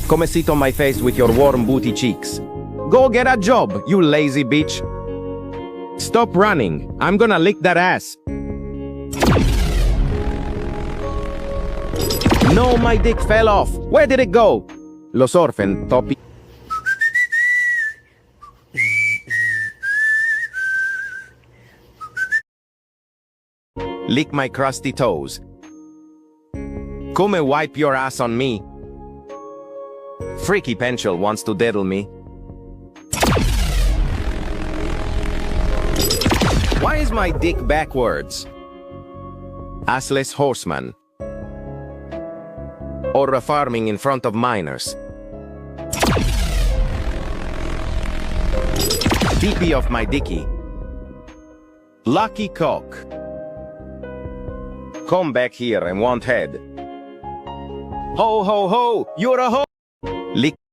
Come sit on my face with your warm booty cheeks. Go get a job, you lazy bitch. Stop running. I'm gonna lick that ass. No, my dick fell off. Where did it go? Los orphan, topi. Lick my crusty toes. Come wipe your ass on me. Freaky Pencil wants to diddle me. Why is my dick backwards? Assless horseman. Or farming in front of miners. TP of my dicky. Lucky cock. Come back here and want head. Ho ho ho, you're a ho. Lick.